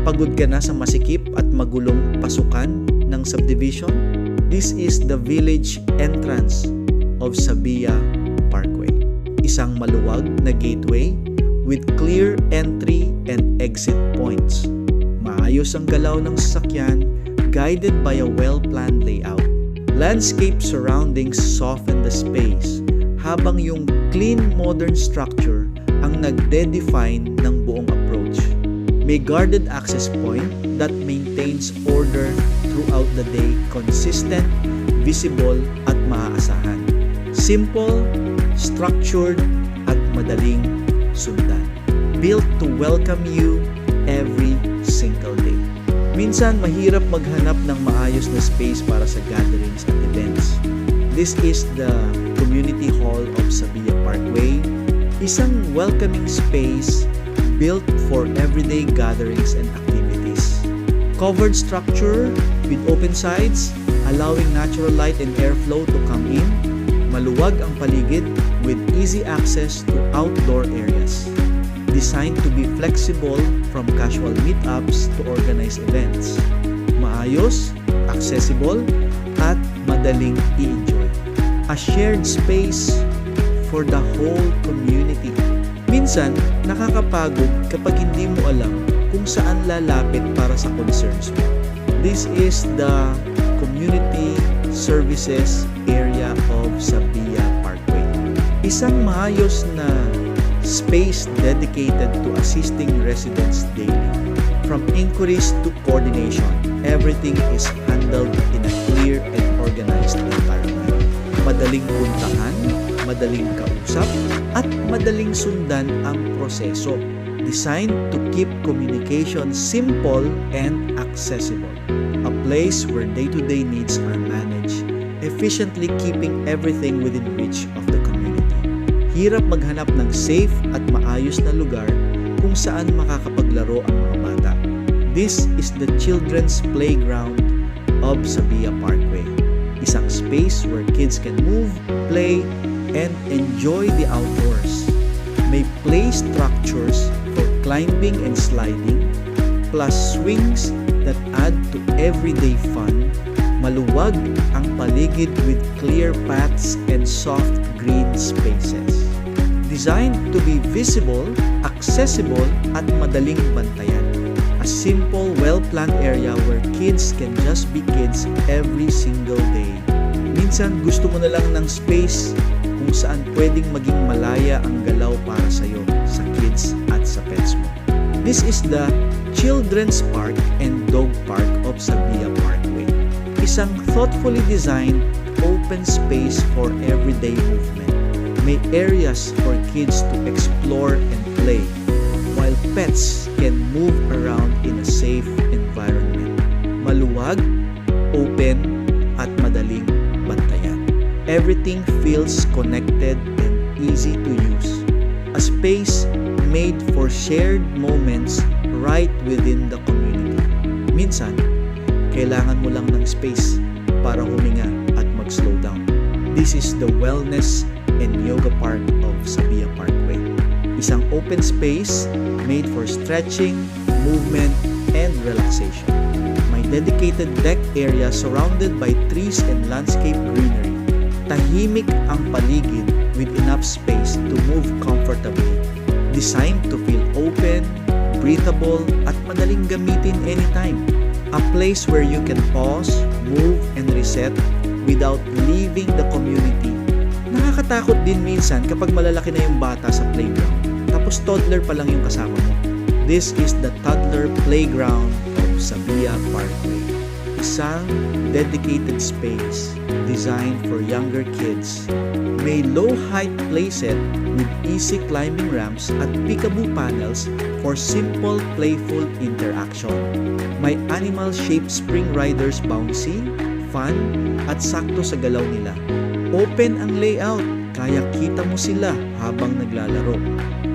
Pagod ka na sa masikip at magulong pasukan ng subdivision? This is the village entrance of Sabia Parkway. Isang maluwag na gateway with clear entry and exit points. Maayos ang galaw ng sasakyan, guided by a well-planned layout. Landscape surroundings soften the space, habang yung clean modern structure ang nagde-define ng buong approach. May guarded access point that maintains order throughout the day, consistent, visible at maaasahan. Simple, structured at madaling sundan. Built to welcome you every single day. Minsan mahirap maghanap ng maayos na space para sa gatherings at events. This is the Community Hall of Sabia Parkway, isang welcoming space built for everyday gatherings and activities. Covered structure with open sides, allowing natural light and airflow to come in. Maluwag ang paligid with easy access to outdoor areas. Designed to be flexible from casual meetups to organized events. Maayos, accessible, at madaling i-enjoy. A shared space for the whole community. Minsan, nakakapagod kapag hindi mo alam kung saan lalapit para sa concerns mo. This is the Community Services Area of Sabia Parkway. Isang maayos na space dedicated to assisting residents daily. From inquiries to coordination, everything is handled in a clear and organized environment. Madaling puntahan, madaling kausap, at madaling sundan ang proseso. Designed to keep communication simple and accessible. A place where day-to-day needs are managed, efficiently keeping everything within reach of the community. Hirap maghanap ng safe at maayos na lugar kung saan makakapaglaro ang mga bata. This is the children's playground of Sabia Parkway. Isang space where kids can move, play, and enjoy the outdoors. May play structures for climbing and sliding, plus swings that add to everyday fun. Maluwag ang paligid with clear paths and soft green spaces. Designed to be visible, accessible, at madaling bantayan. A simple, well-planned area where kids can just be kids every single day. Minsan gusto mo na lang ng space kung saan pwedeng maging malaya ang galaw para sa'yo, sa kids at sa pets mo. This is the Children's Park and Dog Park of Sabia Parkway. Isang thoughtfully designed open space for everyday movement. May areas for kids to explore and play, while pets can move around in a safe environment. Maluwag, open, at madaling bantayan. Everything feels connected and easy to use. A space made for shared moments right within the community. Minsan, kailangan mo lang ng space para huminga at mag-slow down. This is the Wellness and Yoga Park of Sabia Parkway. Isang open space made for stretching, movement, and relaxation. May dedicated deck area surrounded by trees and landscape greenery. Tahimik ang paligid with enough space to move comfortably. Designed to feel open, breathable, at madaling gamitin anytime. A place where you can pause, move, and reset without leaving the community. Nakakatakot din minsan kapag malalaki na yung bata sa playground, tapos toddler pa lang yung kasama mo. This is the toddler playground of Sabia Parkway. Isang dedicated space designed for younger kids. May low-height playset with easy climbing ramps at peekaboo panels for simple, playful interaction. May animal-shaped spring riders bouncy, fun, at sakto sa galaw nila. Open ang layout, kaya kita mo sila habang naglalaro.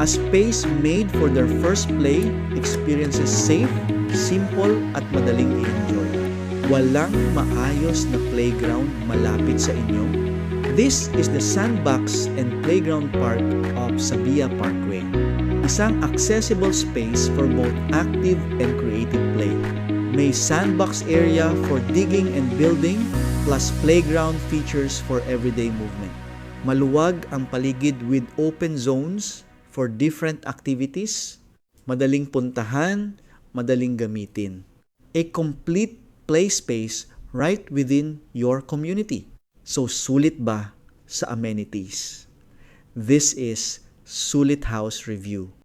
A space made for their first play, experiences safe, simple, at madaling i-enjoy. Walang maayos na playground malapit sa inyo. This is the Sandbox and Playground Park of Sabia Parkway. Isang accessible space for both active and creative play. May sandbox area for digging and building, plus playground features for everyday movement. Maluwag ang paligid with open zones for different activities, madaling puntahan, madaling gamitin. A complete play space right within your community. So sulit ba sa amenities? This is Sulit House Review.